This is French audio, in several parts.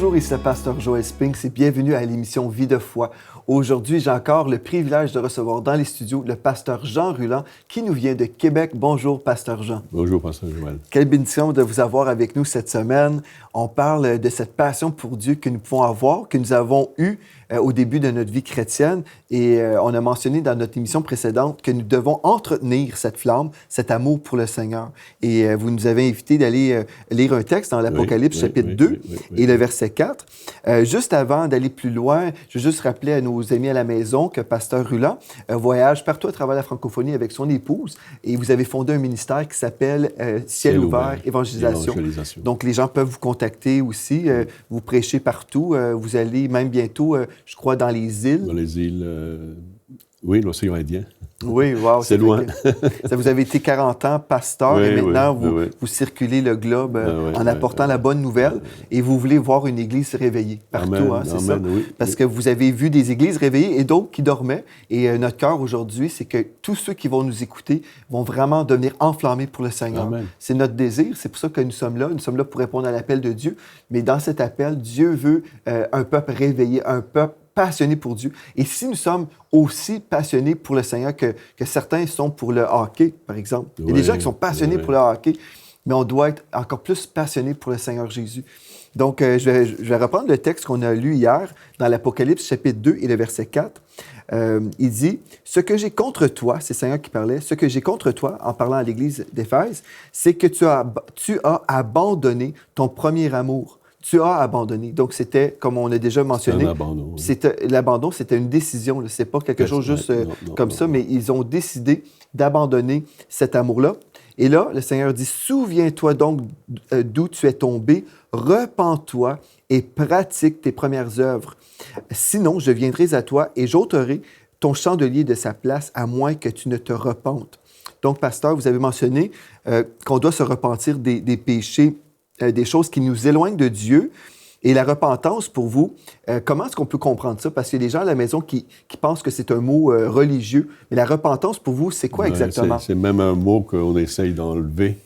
Bonjour, ici le pasteur Joël Spinks et bienvenue à l'émission Vie de foi. Aujourd'hui, j'ai encore le privilège de recevoir dans les studios le pasteur Jean Ruland qui nous vient de Québec. Bonjour, pasteur Jean. Bonjour, pasteur Joël. Quelle bénédiction de vous avoir avec nous cette semaine. On parle de cette passion pour Dieu que nous pouvons avoir, que nous avons eue au début de notre vie chrétienne. Et on a mentionné dans notre émission précédente que nous devons entretenir cette flamme, cet amour pour le Seigneur. Et vous nous avez invité d'aller lire un texte dans l'Apocalypse chapitre 2 et le verset 4. Juste avant d'aller plus loin, je veux juste rappeler à nos amis à la maison que pasteur Ruland voyage partout à travers la francophonie avec son épouse et vous avez fondé un ministère qui s'appelle Ciel ouvert, évangélisation. Donc, les gens peuvent vous contacter aussi. Vous prêchez partout. Vous allez même bientôt, je crois, dans les îles. Dans les îles, oui, l'océan Indien. Oui, wow. C'est loin. Ça vous avez été 40 ans pasteur et maintenant vous circulez le globe en apportant la bonne nouvelle et vous voulez voir une église se réveiller partout, c'est ça? Oui, parce que vous avez vu des églises réveillées et d'autres qui dormaient. Et notre cœur aujourd'hui, c'est que tous ceux qui vont nous écouter vont vraiment devenir enflammés pour le Seigneur. Amen. C'est notre désir, c'est pour ça que nous sommes là. Nous sommes là pour répondre à l'appel de Dieu. Mais dans cet appel, Dieu veut un peuple réveillé, un peuple passionnés pour Dieu. Et si nous sommes aussi passionnés pour le Seigneur que certains sont pour le hockey, par exemple. Il y a des gens qui sont passionnés pour le hockey, mais on doit être encore plus passionnés pour le Seigneur Jésus. Donc, je vais reprendre le texte qu'on a lu hier dans l'Apocalypse chapitre 2 et le verset 4. Il dit « Ce que j'ai contre toi, c'est le Seigneur qui parlait, ce que j'ai contre toi, en parlant à l'Église d'Éphèse, c'est que tu as abandonné ton premier amour. » Tu as abandonné. Donc, c'était, comme on a déjà mentionné, l'abandon, c'était une décision. Ce n'est pas quelque chose juste comme ça, mais ils ont décidé d'abandonner cet amour-là. Et là, le Seigneur dit, « Souviens-toi donc d'où tu es tombé, repens-toi et pratique tes premières œuvres. Sinon, je viendrai à toi et j'ôterai ton chandelier de sa place, à moins que tu ne te repentes. » Donc, pasteur, vous avez mentionné qu'on doit se repentir des péchés, des choses qui nous éloignent de Dieu. Et la repentance, pour vous, comment est-ce qu'on peut comprendre ça? Parce qu'il y a des gens à la maison qui pensent que c'est un mot religieux. Mais la repentance, pour vous, c'est quoi exactement? C'est même un mot qu'on essaye d'enlever.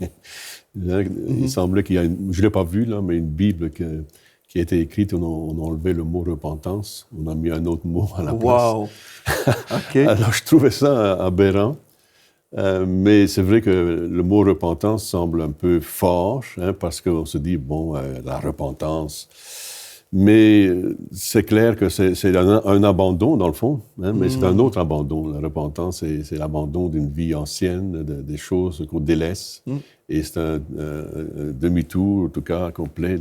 Il semblait qu'il y a je ne l'ai pas vu, là, mais une Bible qui a été écrite, on a enlevé le mot repentance. On a mis un autre mot à la place. Wow! Okay. Alors, je trouvais ça aberrant. Mais c'est vrai que le mot repentance semble un peu fort, parce qu'on se dit, la repentance. Mais c'est clair que c'est un abandon, dans le fond, mais c'est un autre abandon. La repentance, c'est l'abandon d'une vie ancienne, des choses qu'on délaisse. Et c'est un demi-tour, en tout cas, complet,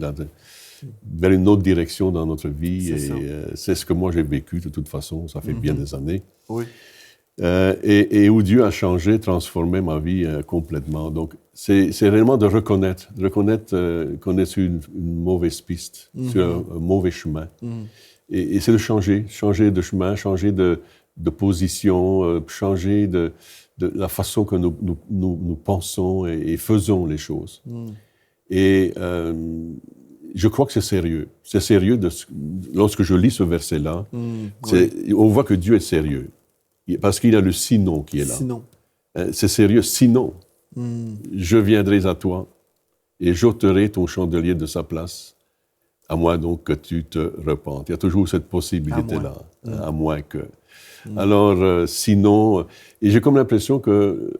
vers une autre direction dans notre vie. C'est ce que moi j'ai vécu, de toute façon, ça fait bien des années. Oui. Et où Dieu a changé, transformé ma vie complètement. Donc, c'est réellement de reconnaître qu'on est sur une mauvaise piste, sur un mauvais chemin. Et c'est de changer de chemin, changer de position, changer de la façon que nous pensons et faisons les choses. Et je crois que c'est sérieux. C'est sérieux lorsque je lis ce verset-là. On voit que Dieu est sérieux. Parce qu'il y a le sinon qui est là. Sinon. C'est sérieux. Sinon, je viendrai à toi et j'ôterai ton chandelier de sa place, à moins donc que tu te repentes. Il y a toujours cette possibilité-là, à moins que. Alors, sinon, et j'ai comme l'impression que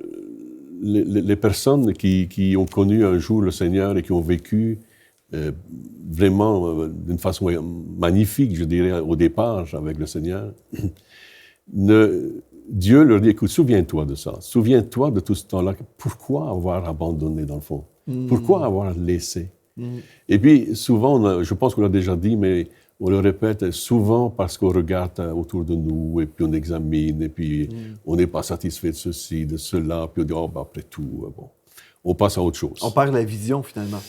les personnes qui ont connu un jour le Seigneur et qui ont vécu vraiment d'une façon magnifique, je dirais, au départ avec le Seigneur, Dieu leur dit, écoute, souviens-toi de ça. Souviens-toi de tout ce temps-là. Pourquoi avoir abandonné, dans le fond? Pourquoi avoir laissé? Et puis, souvent, je pense qu'on l'a déjà dit, mais on le répète souvent parce qu'on regarde autour de nous, et puis on examine, et puis on n'est pas satisfait de ceci, de cela, puis on dit, après tout, on passe à autre chose. On perd la vision, finalement.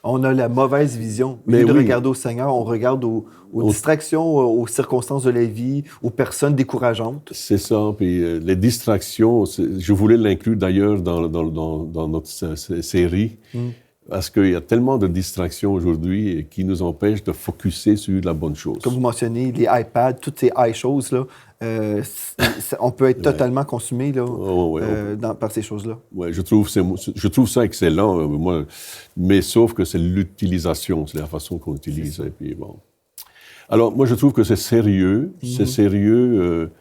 On a la mauvaise vision. Au lieu de regarder au Seigneur, on regarde aux distractions, aux circonstances de la vie, aux personnes décourageantes. C'est ça. Puis les distractions, je voulais l'inclure d'ailleurs dans notre série. Parce qu'il y a tellement de distractions aujourd'hui qui nous empêchent de focusser sur la bonne chose. Comme vous mentionnez, les iPads, toutes ces choses-là, on peut être totalement consumé là, par ces choses-là. Oui, je trouve ça excellent, moi, mais sauf que c'est l'utilisation, c'est la façon qu'on utilise. Et puis, bon. Alors, moi, je trouve que c'est sérieux. C'est sérieux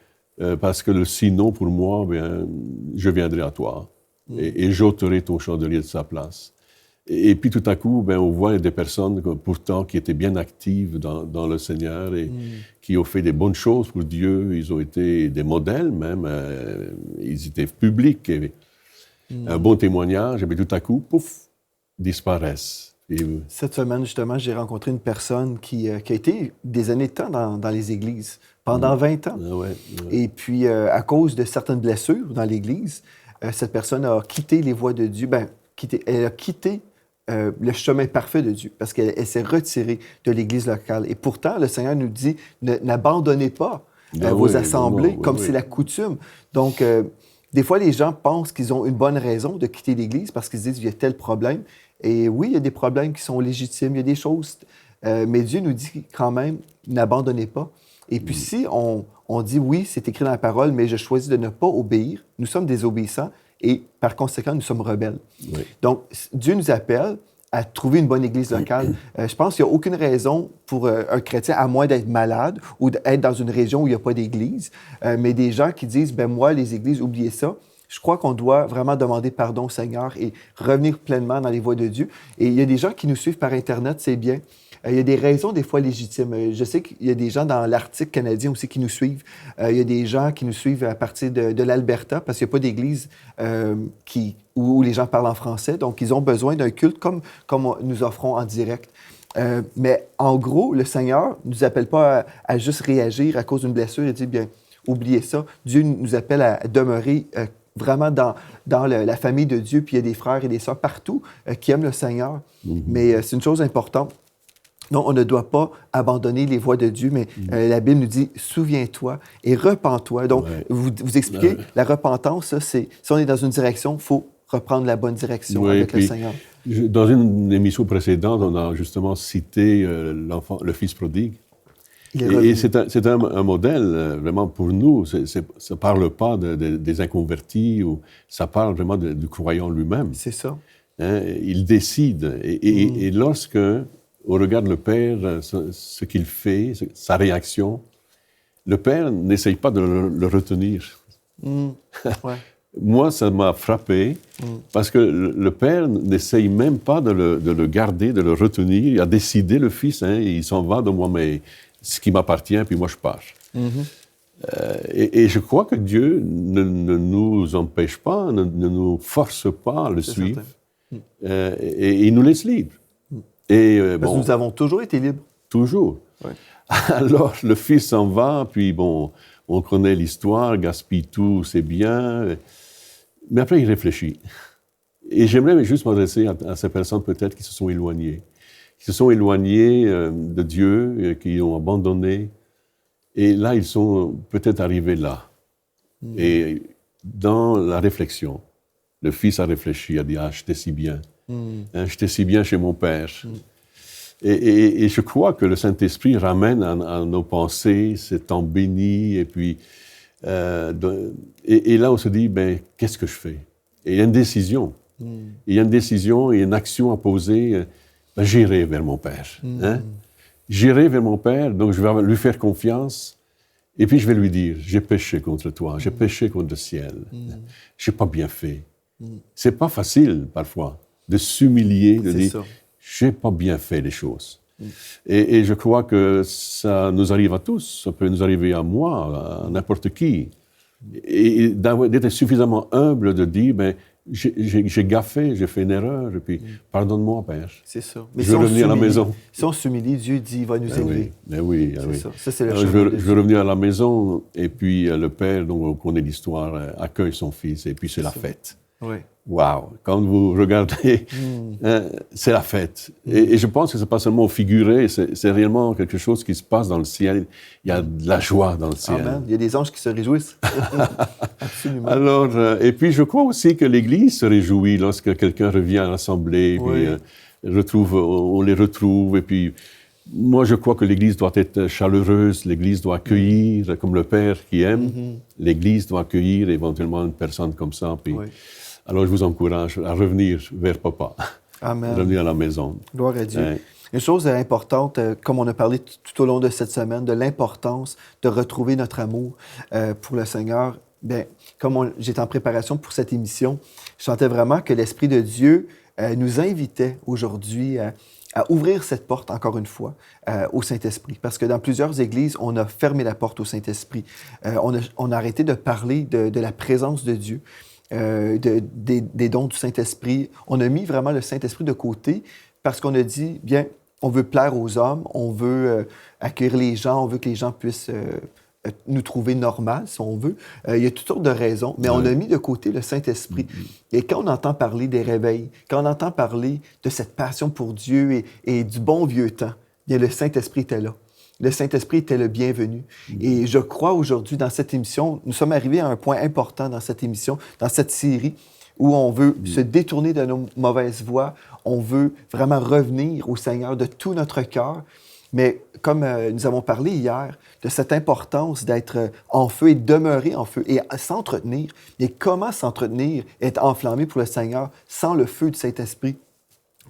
parce que sinon, pour moi, bien, je viendrai à toi et j'ôterai ton chandelier de sa place. Et puis tout à coup, ben, on voit des personnes pourtant qui étaient bien actives dans le Seigneur et qui ont fait des bonnes choses pour Dieu. Ils ont été des modèles même. Ils étaient publics. Et un bon témoignage. Et puis tout à coup, pouf, disparaissent. Cette semaine, justement, j'ai rencontré une personne qui a été des années de temps dans les églises, pendant 20 ans. Et puis, à cause de certaines blessures dans l'Église, cette personne a quitté les voies de Dieu. Elle a quitté le chemin parfait de Dieu, parce qu'elle s'est retirée de l'Église locale. Et pourtant, le Seigneur nous dit, n'abandonnez pas vos assemblées, comme c'est la coutume. Donc, des fois, les gens pensent qu'ils ont une bonne raison de quitter l'Église parce qu'ils se disent, il y a tel problème. Et oui, il y a des problèmes qui sont légitimes, il y a des choses, mais Dieu nous dit quand même, n'abandonnez pas. Et puis si on dit, oui, c'est écrit dans la parole, mais je choisis de ne pas obéir, nous sommes désobéissants, et par conséquent, nous sommes rebelles. Oui. Donc, Dieu nous appelle à trouver une bonne église locale. Je pense qu'il n'y a aucune raison pour un chrétien, à moins d'être malade ou d'être dans une région où il n'y a pas d'église, mais des gens qui disent, moi, les églises, oubliez ça. Je crois qu'on doit vraiment demander pardon au Seigneur et revenir pleinement dans les voies de Dieu. Et il y a des gens qui nous suivent par Internet, c'est bien. Il y a des raisons des fois légitimes. Je sais qu'il y a des gens dans l'Arctique canadien aussi qui nous suivent. Il y a des gens qui nous suivent à partir de l'Alberta parce qu'il n'y a pas d'église où les gens parlent en français. Donc, ils ont besoin d'un culte comme nous offrons en direct. Mais en gros, le Seigneur ne nous appelle pas à juste réagir à cause d'une blessure et dire, bien, oubliez ça. Dieu nous appelle à demeurer vraiment dans la famille de Dieu. Puis il y a des frères et des sœurs partout qui aiment le Seigneur. Mais c'est une chose importante. Non, on ne doit pas abandonner les voies de Dieu, mais la Bible nous dit « Souviens-toi et repens-toi ». Donc, vous expliquez, la repentance, ça, c'est si on est dans une direction, il faut reprendre la bonne direction avec le Seigneur. Dans une émission précédente, on a justement cité le fils prodigue. Et c'est un modèle vraiment pour nous. Ça ne parle pas des inconvertis, ça parle vraiment du croyant lui-même. C'est ça. Hein, il décide. Et lorsque on regarde le Père, ce qu'il fait, sa réaction, le Père n'essaye pas de le retenir. Ouais. Moi, ça m'a frappé parce que le Père n'essaye même pas de le garder, de le retenir. Il a décidé, le Fils, il s'en va de moi, mais ce qui m'appartient, puis moi je pars. Et je crois que Dieu ne nous empêche pas, ne nous force pas à le suivre. Et il nous laisse libres. Parce que nous avons toujours été libres. Toujours. Ouais. Alors, le Fils s'en va, puis on connaît l'histoire, gaspille tout, c'est bien. Mais après, il réfléchit. Et j'aimerais juste m'adresser à ces personnes peut-être qui se sont éloignées. Qui se sont éloignées de Dieu, qui ont abandonné. Et là, ils sont peut-être arrivés là. Et dans la réflexion, le Fils a réfléchi, a dit « Ah, j'étais si bien. J'étais si bien chez mon Père. » Et je crois que le Saint-Esprit ramène à nos pensées ces temps bénis. Et puis, et là, on se dit, qu'est-ce que je fais? Et il y a une décision. Il y a une décision et une action à poser. J'irai vers mon Père. J'irai vers mon Père, donc je vais lui faire confiance. Et puis, je vais lui dire, j'ai péché contre toi, j'ai péché contre le ciel. Je n'ai pas bien fait. C'est pas facile, parfois, de s'humilier, de dire, je n'ai pas bien fait les choses. Et je crois que ça nous arrive à tous, ça peut nous arriver à moi, à n'importe qui. Et d'être suffisamment humble de dire, j'ai gaffé, j'ai fait une erreur, et puis pardonne-moi, Père. C'est ça. Mais je veux revenir à la maison. Si on s'humilie, Dieu dit, il va nous élever. Oui. Ça, c'est le je veux revenir à la maison, et puis le Père, dont on connaît l'histoire, accueille son fils, et puis c'est la fête. Oui. Wow! Quand vous regardez, c'est la fête. Et je pense que ce n'est pas seulement figuré, c'est réellement quelque chose qui se passe dans le ciel. Il y a de la joie dans le ciel. Amen. Il y a des anges qui se réjouissent. Absolument. Alors, et puis je crois aussi que l'Église se réjouit lorsque quelqu'un revient à l'Assemblée, Oui. puis on les retrouve. Et puis, moi, je crois que l'Église doit être chaleureuse, l'Église doit accueillir, comme le Père qui aime. L'Église doit accueillir éventuellement une personne comme ça. Puis, Oui. alors, je vous encourage à revenir vers Papa, Amen. revenir à la maison. Gloire à Dieu. Ouais. Une chose importante, comme on a parlé tout au long de cette semaine, de l'importance de retrouver notre amour pour le Seigneur. Bien, comme j'étais en préparation pour cette émission, je sentais vraiment que l'Esprit de Dieu nous invitait aujourd'hui à ouvrir cette porte, encore une fois, au Saint-Esprit. Parce que dans plusieurs églises, on a fermé la porte au Saint-Esprit. On a arrêté de parler de la présence de Dieu. Des dons du Saint-Esprit. On a mis vraiment le Saint-Esprit de côté parce qu'on a dit, bien, on veut plaire aux hommes, on veut accueillir les gens, on veut que les gens puissent nous trouver normal, si on veut. Il y a toutes sortes de raisons, mais on a mis de côté le Saint-Esprit. Et quand on entend parler des réveils, quand on entend parler de cette passion pour Dieu et du bon vieux temps, bien, le Saint-Esprit était là. Le Saint-Esprit était le bienvenu. Et je crois aujourd'hui, dans cette émission, nous sommes arrivés à un point important dans cette émission, dans cette série, où on veut se détourner de nos mauvaises voies, on veut vraiment revenir au Seigneur de tout notre cœur. Mais comme nous avons parlé hier, de cette importance d'être en feu et de demeurer en feu et s'entretenir. Mais comment s'entretenir, être enflammé pour le Seigneur sans le feu du Saint-Esprit?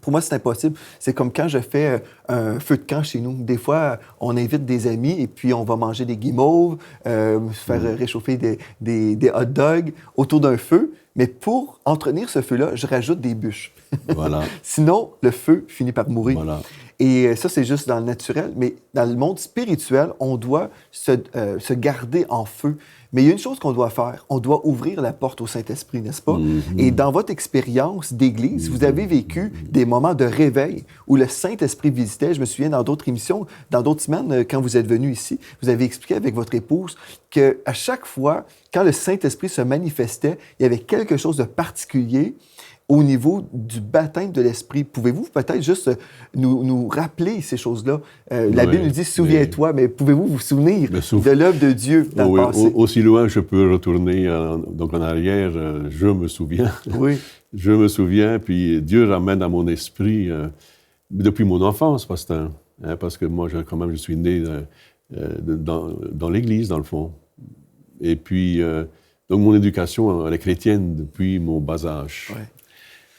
Pour moi, c'est impossible. C'est comme quand je fais un feu de camp chez nous. Des fois, on invite des amis et puis on va manger des guimauves, faire réchauffer des hot dogs autour d'un feu. Mais pour entretenir ce feu-là, je rajoute des bûches. Voilà. Sinon, le feu finit par mourir. Voilà. Et ça, c'est juste dans le naturel. Mais dans le monde spirituel, on doit se garder en feu. Mais il y a une chose qu'on doit faire. On doit ouvrir la porte au Saint-Esprit, n'est-ce pas? Et dans votre expérience d'Église, vous avez vécu des moments de réveil où le Saint-Esprit visitait. Je me souviens dans d'autres émissions, dans d'autres semaines, quand vous êtes venu ici, vous avez expliqué avec votre épouse qu'à chaque fois, quand le Saint-Esprit se manifestait, il y avait quelque chose de particulier au niveau du baptême de l'Esprit. Pouvez-vous peut-être juste nous rappeler ces choses-là? La Bible nous dit « Souviens-toi », mais pouvez-vous vous souvenir de l'œuvre de Dieu dans le passé? Aussi loin je peux retourner donc en arrière, je me souviens. Oui. Je me souviens, puis Dieu ramène à mon esprit, depuis mon enfance, pasteur, parce que moi, quand même, je suis né dans l'Église, dans le fond. Et puis, donc mon éducation, elle est chrétienne depuis mon bas âge. Ouais.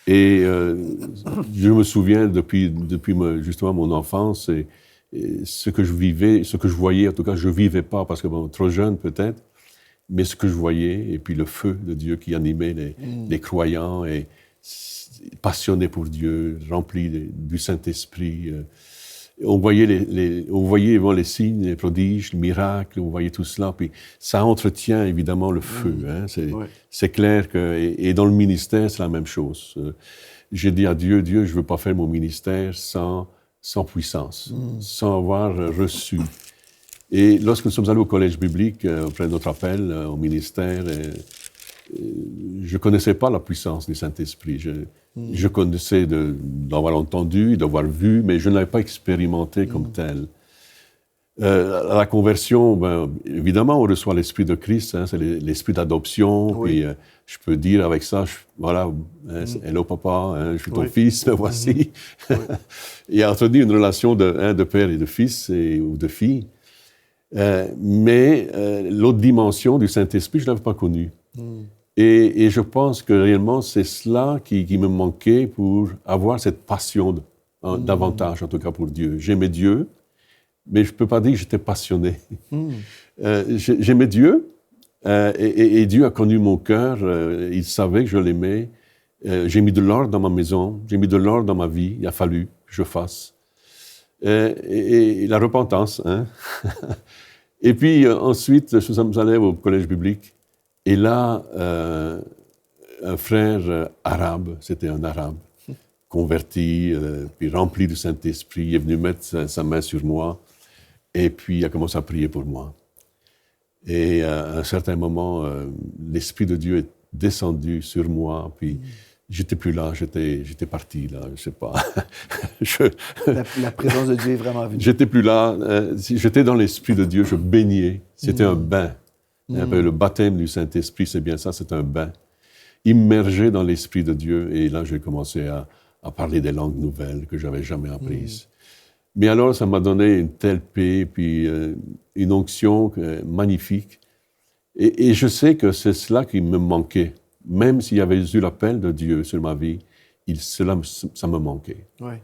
Et je me souviens depuis justement mon enfance, et ce que je vivais, ce que je voyais, en tout cas je ne vivais pas parce que trop jeune peut-être, mais ce que je voyais, et puis le feu de Dieu qui animait les croyants, et passionnés pour Dieu, remplis du Saint-Esprit. On voyait les signes, les prodiges, les miracles, on voyait tout cela, puis ça entretient évidemment le feu. C'est clair que, et dans le ministère, c'est la même chose. J'ai dit à Dieu, je ne veux pas faire mon ministère sans puissance, sans avoir reçu. Et lorsque nous sommes allés au collège biblique, après notre appel au ministère, je ne connaissais pas la puissance du Saint-Esprit. Je connaissais d'avoir entendu, d'avoir vu, mais je ne l'avais pas expérimenté comme tel. À la conversion, évidemment, on reçoit l'Esprit de Christ, c'est l'Esprit d'adoption, puis je peux dire avec ça, voilà, hello papa, je suis ton fils, me voici. Et entretenir une relation de père et de fils ou de fille. Mais l'autre dimension du Saint-Esprit, je ne l'avais pas connue. Et je pense que réellement, c'est cela qui me manquait pour avoir cette passion davantage, en tout cas pour Dieu. J'aimais Dieu, mais je ne peux pas dire que j'étais passionné. J'aimais Dieu, et Dieu a connu mon cœur, il savait que je l'aimais. J'ai mis de l'ordre dans ma maison, j'ai mis de l'ordre dans ma vie, il a fallu que je fasse. Et la repentance. Et puis ensuite, nous sommes allés au collège biblique. Et là, un frère arabe, c'était un arabe, converti, puis rempli du Saint-Esprit, il est venu mettre sa main sur moi, et puis il a commencé à prier pour moi. Et à un certain moment, l'Esprit de Dieu est descendu sur moi, puis j'étais plus là, j'étais parti, là, je sais pas. La présence de Dieu est vraiment venue. J'étais plus là, j'étais dans l'Esprit de Dieu, je baignais, c'était un bain. Le baptême du Saint-Esprit, c'est bien ça, c'est un bain. Immergé dans l'Esprit de Dieu, et là, j'ai commencé à parler des langues nouvelles que j'avais jamais apprises. Mais alors, ça m'a donné une telle paix, puis une onction magnifique. Et je sais que c'est cela qui me manquait. Même s'il y avait eu l'appel de Dieu sur ma vie, ça me manquait. Ouais.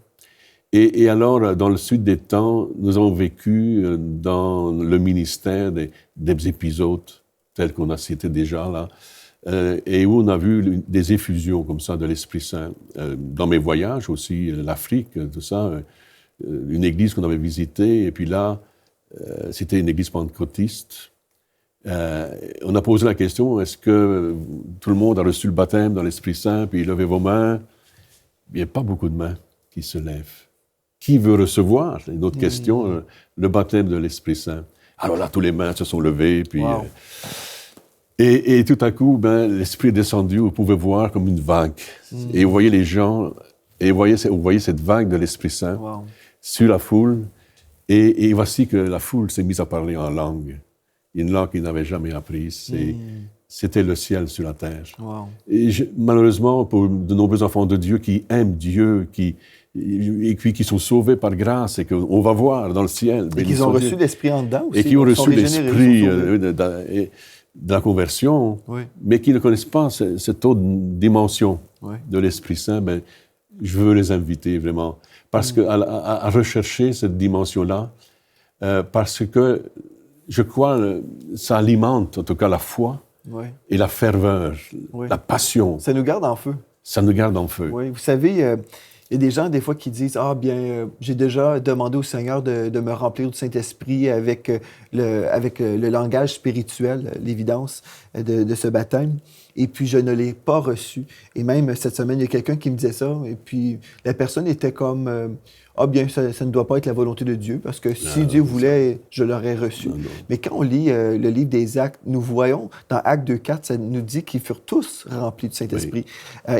Et alors, dans le suite des temps, nous avons vécu dans le ministère des épisodes tels qu'on a cités déjà là, et où on a vu des effusions comme ça de l'Esprit Saint. Dans mes voyages aussi, l'Afrique, tout ça, une église qu'on avait visitée, et puis là, c'était une église pentecôtiste. On a posé la question, est-ce que tout le monde a reçu le baptême dans l'Esprit Saint, puis levez vos mains? Il n'y a pas beaucoup de mains qui se lèvent. Qui veut recevoir? Une autre question, le baptême de l'Esprit Saint. Alors là, tous les mains se sont levées, puis... Wow. Et tout à coup, l'Esprit est descendu, vous pouvez voir comme une vague. Et vous voyez les gens, et vous voyez cette vague de l'Esprit Saint sur la foule, et voici que la foule s'est mise à parler en langue. Une langue qu'ils n'avaient jamais apprise. C'était le ciel sur la terre. Wow. Et malheureusement, pour de nombreux enfants de Dieu qui aiment Dieu, qui sont sauvés par grâce et qu'on va voir dans le ciel. Et qui ont reçu l'Esprit en dedans aussi. Et qui ont reçu l'Esprit de la conversion, mais qui ne connaissent pas cette autre dimension de l'Esprit Saint. Je veux les inviter vraiment à rechercher cette dimension-là, parce que je crois ça alimente en tout cas la foi et la ferveur, la passion. Ça nous garde en feu. Ça nous garde en feu. Oui, vous savez, il y a des gens des fois qui disent « Ah bien, j'ai déjà demandé au Seigneur de me remplir du Saint-Esprit avec le langage spirituel, l'évidence de ce baptême. Et puis, je ne l'ai pas reçu. » Et même cette semaine, il y a quelqu'un qui me disait ça. Et puis, la personne était comme ah bien, ça ne doit pas être la volonté de Dieu, parce que si Dieu voulait, je l'aurais reçu. Non. Mais quand on lit le livre des Actes, nous voyons, dans Actes 2.4, ça nous dit qu'ils furent tous remplis du Saint-Esprit.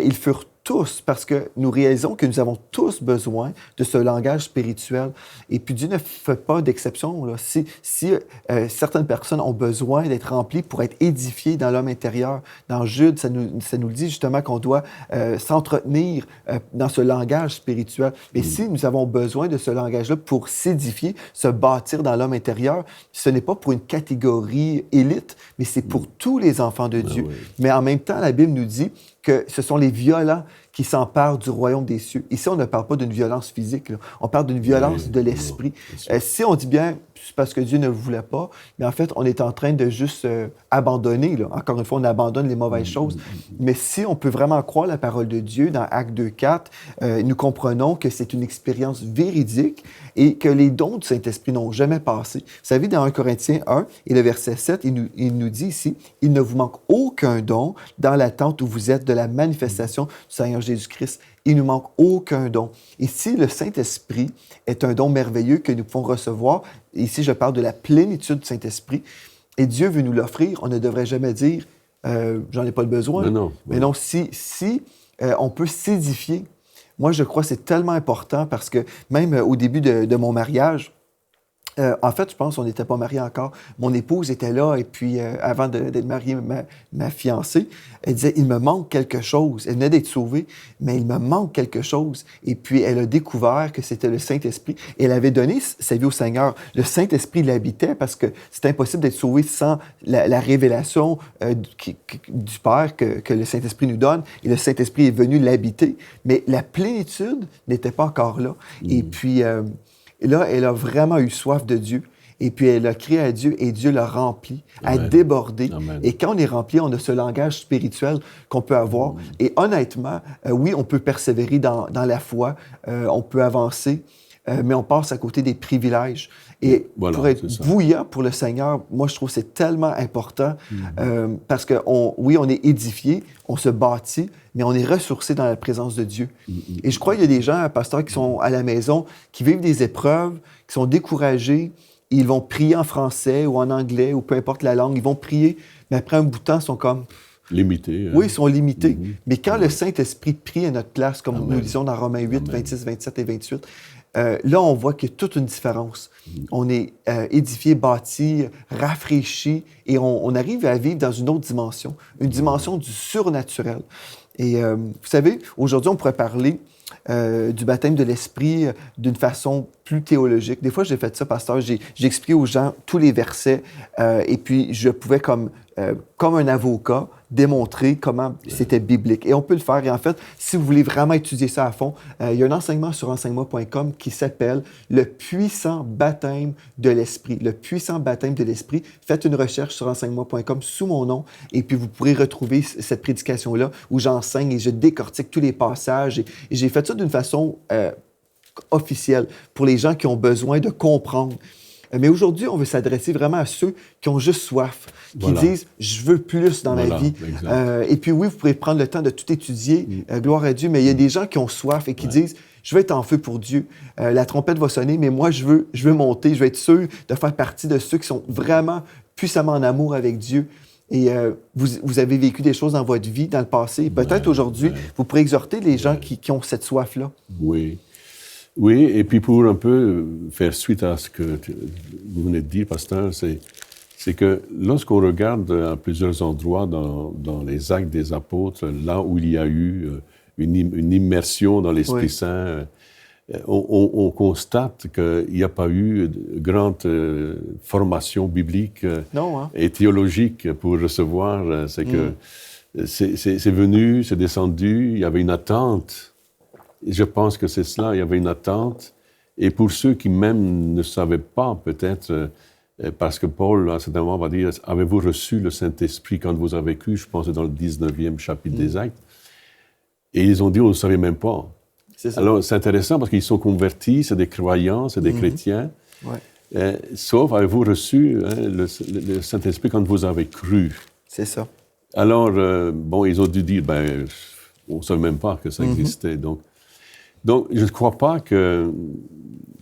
Ils furent tous, parce que nous réalisons que nous avons tous besoin de ce langage spirituel. Et puis Dieu ne fait pas d'exception. Là. Si certaines personnes ont besoin d'être remplies pour être édifiées dans l'homme intérieur, dans Jude, ça nous le dit justement qu'on doit s'entretenir dans ce langage spirituel. Mais si nous avons besoin de ce langage-là pour s'édifier, se bâtir dans l'homme intérieur, ce n'est pas pour une catégorie élite, mais c'est pour tous les enfants de Dieu. Mais en même temps, la Bible nous dit que ce sont les violents qui s'emparent du royaume des cieux. Ici, on ne parle pas d'une violence physique, là. On parle d'une violence de l'esprit. Si on dit bien, c'est parce que Dieu ne le voulait pas, mais en fait, on est en train de juste abandonner. Là. Encore une fois, on abandonne les mauvaises choses. Mais si on peut vraiment croire la parole de Dieu dans Actes 2.4, nous comprenons que c'est une expérience véridique et que les dons du Saint-Esprit n'ont jamais passé. Vous savez, dans 1 Corinthiens 1 et le verset 7, il nous dit ici, « Il ne vous manque aucun don dans l'attente où vous êtes de la manifestation du Seigneur Jésus-Christ. » Il ne nous manque aucun don. Ici, le Saint-Esprit est un don merveilleux que nous pouvons recevoir. Ici, je parle de la plénitude du Saint-Esprit. Et Dieu veut nous l'offrir. On ne devrait jamais dire j'en ai pas le besoin. Mais non, si on peut s'édifier. Moi, je crois que c'est tellement important parce que même au début de mon mariage, en fait, je pense qu'on n'était pas mariés encore. Mon épouse était là et puis avant d'être mariée, ma fiancée, elle disait « Il me manque quelque chose ». Elle venait d'être sauvée, mais il me manque quelque chose. Et puis, elle a découvert que c'était le Saint-Esprit. Et elle avait donné sa vie au Seigneur. Le Saint-Esprit l'habitait parce que c'est impossible d'être sauvé sans la révélation du Père que le Saint-Esprit nous donne. Et le Saint-Esprit est venu l'habiter. Mais la plénitude n'était pas encore là. Et puis... Et là, elle a vraiment eu soif de Dieu. Et puis, elle a crié à Dieu et Dieu l'a rempli, a débordé. Amen. Et quand on est rempli, on a ce langage spirituel qu'on peut avoir. Et honnêtement, oui, on peut persévérer dans la foi, on peut avancer, mais on passe à côté des privilèges. Et pour être bouillant pour le Seigneur, moi, je trouve que c'est tellement important parce que, oui, on est édifié, on se bâtit, mais on est ressourcé dans la présence de Dieu. Et je crois qu'il y a des gens, pasteurs, qui sont à la maison, qui vivent des épreuves, qui sont découragés, et ils vont prier en français ou en anglais ou peu importe la langue, ils vont prier, mais après un bout de temps, ils sont comme limités. Oui, ils sont limités. Mm-hmm. Mais quand le Saint-Esprit prie à notre place, comme Amen. nous lisons dans Romains 8, Amen. 26, 27 et 28, là, on voit qu'il y a toute une différence. On est édifié, bâti, rafraîchi, et on arrive à vivre dans une autre dimension, une dimension du surnaturel. Et vous savez, aujourd'hui, on pourrait parler du baptême de l'Esprit d'une façon plus théologique. Des fois, j'ai fait ça, pasteur. J'ai expliqué aux gens tous les versets et puis je pouvais, comme un avocat, démontrer comment c'était biblique. Et on peut le faire. Et en fait, si vous voulez vraiment étudier ça à fond, il y a un enseignement sur enseignement.com qui s'appelle « Le puissant baptême de l'Esprit ». Le puissant baptême de l'Esprit. Faites une recherche sur enseignement.com sous mon nom et puis vous pourrez retrouver cette prédication-là où j'enseigne et je décortique tous les passages. Et j'ai fait ça d'une façon officielle pour les gens qui ont besoin de comprendre. Mais aujourd'hui, on veut s'adresser vraiment à ceux qui ont juste soif, qui disent « je veux plus dans la vie ». Et puis oui, vous pourrez prendre le temps de tout étudier, gloire à Dieu, mais il y a des gens qui ont soif et qui disent « je veux être en feu pour Dieu, la trompette va sonner, mais moi, je veux monter, je veux être sûr de faire partie de ceux qui sont vraiment puissamment en amour avec Dieu ». Et vous avez vécu des choses dans votre vie, dans le passé. Peut-être aujourd'hui, vous pourrez exhorter les gens qui ont cette soif-là. Oui. Oui, et puis pour un peu faire suite à ce que vous venez de dire, pasteur, c'est que lorsqu'on regarde à plusieurs endroits dans les Actes des Apôtres, là où il y a eu une immersion dans l'Esprit Saint, on constate qu'il n'y a pas eu de grande formation biblique et théologique pour recevoir. C'est que c'est venu, c'est descendu, il y avait une attente. Je pense que c'est cela, il y avait une attente. Et pour ceux qui même ne savaient pas, peut-être, parce que Paul, à un certain moment, va dire « Avez-vous reçu le Saint-Esprit quand vous avez cru ?» Je pense que c'est dans le 19e chapitre des Actes. Et ils ont dit « On ne savait même pas. » Alors, c'est intéressant parce qu'ils sont convertis, c'est des croyants, c'est des chrétiens. Sauf « Avez-vous reçu le Saint-Esprit quand vous avez cru ?» C'est ça. Alors, ils ont dû dire « On ne savait même pas que ça existait. » Donc, je ne crois pas que,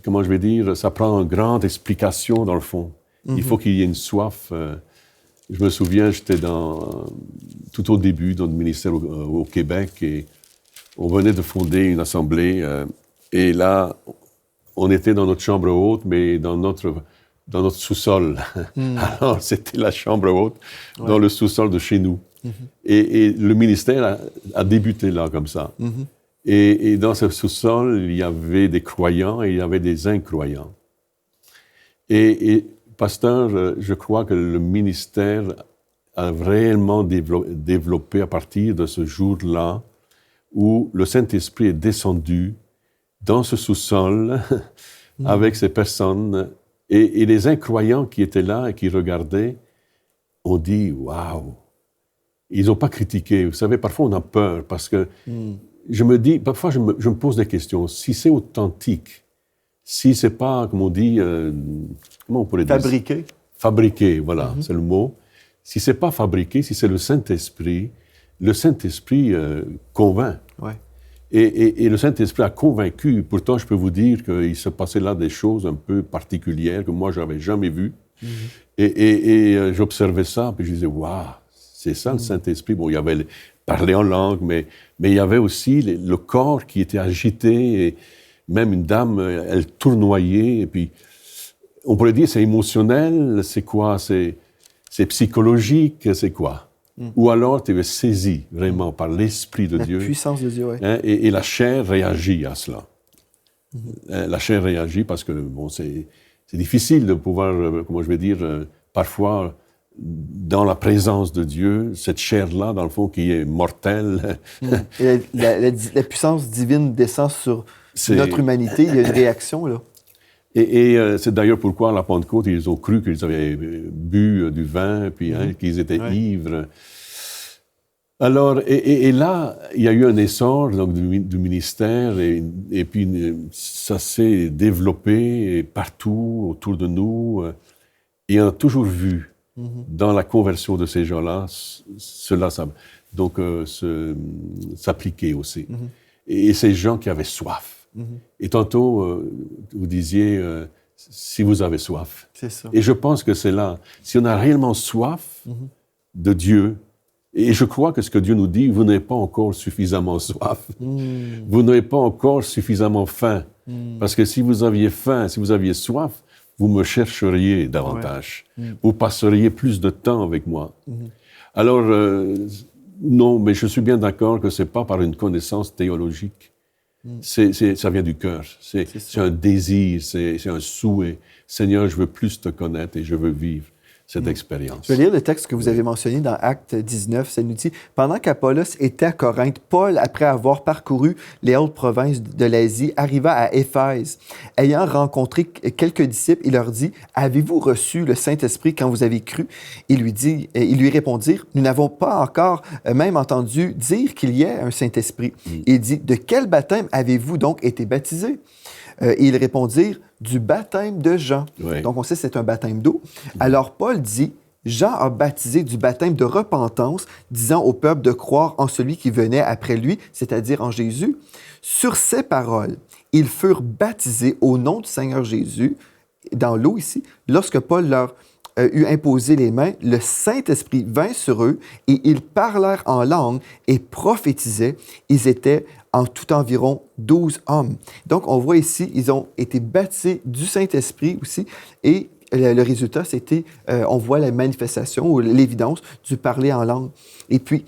comment je vais dire, ça prend une grande explication dans le fond. Il faut qu'il y ait une soif. Je me souviens, j'étais tout au début dans le ministère au Québec et on venait de fonder une assemblée. Et là, on était dans notre chambre haute, mais dans notre sous-sol. Alors, c'était la chambre haute dans le sous-sol de chez nous. Et le ministère a débuté là, comme ça. Et dans ce sous-sol, il y avait des croyants et il y avait des incroyants. Et pasteur, je crois que le ministère a réellement développé à partir de ce jour-là où le Saint-Esprit est descendu dans ce sous-sol avec ces personnes. Et les incroyants qui étaient là et qui regardaient ont dit « Waouh !» Ils n'ont pas critiqué. Vous savez, parfois on a peur parce que je me dis, parfois je me pose des questions. Si c'est authentique, si c'est pas, comme on dit, comment on pourrait dire? Fabriqué. Fabriqué, voilà, c'est le mot. Si c'est pas fabriqué, si c'est le Saint-Esprit convainc. Ouais. Et le Saint-Esprit a convaincu. Pourtant, je peux vous dire qu'il se passait là des choses un peu particulières que moi, je n'avais jamais vues. Et j'observais ça, puis je disais, waouh, c'est ça le Saint-Esprit. Bon, il y avait parler en langue, mais il y avait aussi le corps qui était agité, et même une dame, elle tournoyait, et puis on pourrait dire c'est émotionnel, c'est quoi, c'est psychologique, c'est quoi? Ou alors tu es saisi vraiment par l'Esprit de Dieu. La puissance de Dieu, oui. Et la chair réagit à cela. La chair réagit parce que bon, c'est difficile de pouvoir, comment je vais dire, parfois dans la présence de Dieu, cette chair-là, dans le fond, qui est mortelle. Et la puissance divine descend sur notre humanité. Il y a une réaction, là. Et c'est d'ailleurs pourquoi, à la Pentecôte, ils ont cru qu'ils avaient bu du vin, puis qu'ils étaient ivres. Alors, et là, il y a eu un essor donc, du ministère, et puis ça s'est développé partout autour de nous. Et on a toujours vu dans la conversion de ces gens-là, cela donc s'appliquer aussi. Et ces gens qui avaient soif. Et tantôt, vous disiez, si vous avez soif. C'est ça. Et je pense que c'est là. Si on a réellement soif de Dieu, Et je crois que ce que Dieu nous dit, vous n'avez pas encore suffisamment soif. Vous n'avez pas encore suffisamment faim. Parce que si vous aviez faim, si vous aviez soif, vous me chercheriez davantage. Vous passeriez plus de temps avec moi. Alors, non, mais je suis bien d'accord que ce n'est pas par une connaissance théologique. Ça vient du cœur. C'est un désir, c'est un souhait. Seigneur, je veux plus te connaître et je veux vivre cette expérience. Je vais lire le texte que vous avez mentionné dans Actes 19. Ça nous dit « Pendant qu'Apollos était à Corinthe, Paul, après avoir parcouru les hautes provinces de l'Asie, arriva à Éphèse. Ayant rencontré quelques disciples, il leur dit « Avez-vous reçu le Saint-Esprit quand vous avez cru? » Ils lui répondirent « Nous n'avons pas encore même entendu dire qu'il y ait un Saint-Esprit. » Il dit « De quel baptême avez-vous donc été baptisés? » Et ils répondirent « Du baptême de Jean. » Donc, on sait que c'est un baptême d'eau. Alors, Paul dit « Jean a baptisé du baptême de repentance, disant au peuple de croire en celui qui venait après lui, c'est-à-dire en Jésus. Sur ces paroles, ils furent baptisés au nom du Seigneur Jésus, dans l'eau ici. Lorsque Paul leur eut imposé les mains, le Saint-Esprit vint sur eux et ils parlèrent en langue et prophétisaient. Ils étaient en tout environ 12 hommes. Donc, on voit ici, ils ont été baptisés du Saint-Esprit aussi, et le résultat, c'était, on voit la manifestation ou l'évidence du parler en langue. Et puis,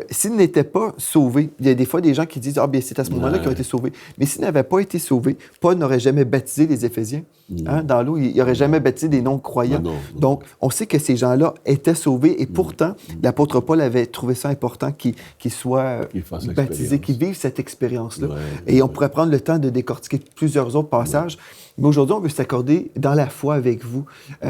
s'ils n'étaient pas sauvés, il y a des fois des gens qui disent « Ah, bien, c'est à ce moment-là qu'ils ont été sauvés. » Mais s'ils n'avaient pas été sauvés, Paul n'aurait jamais baptisé les Éphésiens. Dans l'eau, il n'aurait jamais baptisé des non-croyants. Non. Donc, on sait que ces gens-là étaient sauvés et pourtant, l'apôtre Paul avait trouvé ça important qu'ils soient baptisés, qu'ils vivent cette expérience-là. Et on pourrait prendre le temps de décortiquer plusieurs autres passages. Mais aujourd'hui, on veut s'accorder dans la foi avec vous.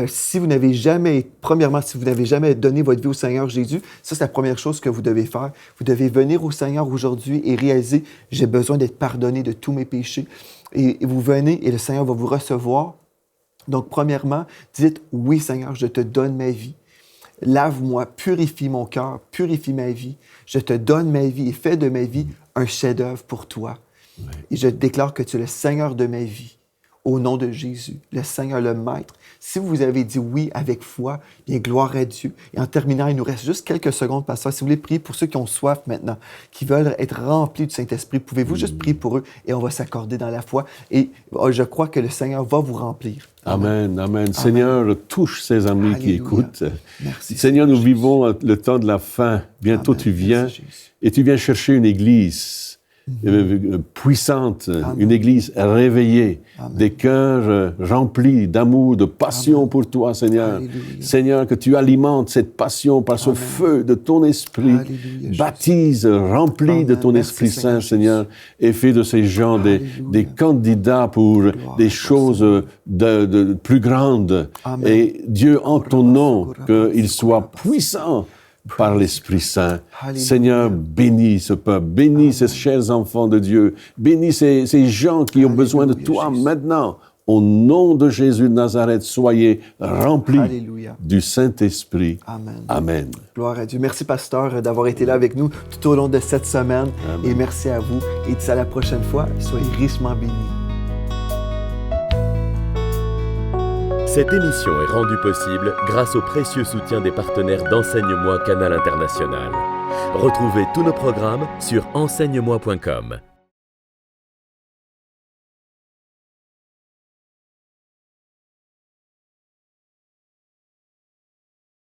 Si vous n'avez jamais, premièrement, si vous n'avez jamais donné votre vie au Seigneur Jésus, ça, c'est la première chose que vous devez faire. Vous devez venir au Seigneur aujourd'hui et réaliser, j'ai besoin d'être pardonné de tous mes péchés. Et vous venez et le Seigneur va vous recevoir. Donc, premièrement, dites, oui, Seigneur, je te donne ma vie. Lave-moi, purifie mon cœur, purifie ma vie. Je te donne ma vie et fais de ma vie un chef-d'œuvre pour toi. Et je déclare que tu es le Seigneur de ma vie. Au nom de Jésus, le Seigneur, le Maître. Si vous avez dit oui avec foi, bien gloire à Dieu. Et en terminant, il nous reste juste quelques secondes, pasteur. Si vous voulez prier pour ceux qui ont soif maintenant, qui veulent être remplis du Saint-Esprit, pouvez-vous juste prier pour eux et on va s'accorder dans la foi. Et je crois que le Seigneur va vous remplir. Amen, amen. Seigneur, touche ces amis qui écoutent. Merci, Seigneur, nous vivons le temps de la fin. Bientôt tu viens et tu viens chercher une église puissante, une église réveillée, des cœurs remplis d'amour, de passion pour toi, Seigneur. Alléluia. Seigneur, que tu alimentes cette passion par ce feu de ton esprit. Alléluia, baptise, remplis de ton Esprit Saint, Seigneur, et fais de ces gens des candidats pour des choses de plus grandes. Amen. Et Dieu, en ton nom, qu'ils soient puissants par l'Esprit Saint. Alléluia. Seigneur, bénis ce peuple, bénis ces chers enfants de Dieu, bénis ces gens qui ont besoin de toi maintenant. Au nom de Jésus de Nazareth, soyez remplis du Saint-Esprit. Amen. Amen. Gloire à Dieu. Merci, pasteur, d'avoir été là avec nous tout au long de cette semaine. Amen. Et merci à vous. Et d'ici à la prochaine fois, soyez richement bénis. Cette émission est rendue possible grâce au précieux soutien des partenaires d'Enseigne-moi Canal International. Retrouvez tous nos programmes sur enseigne-moi.com.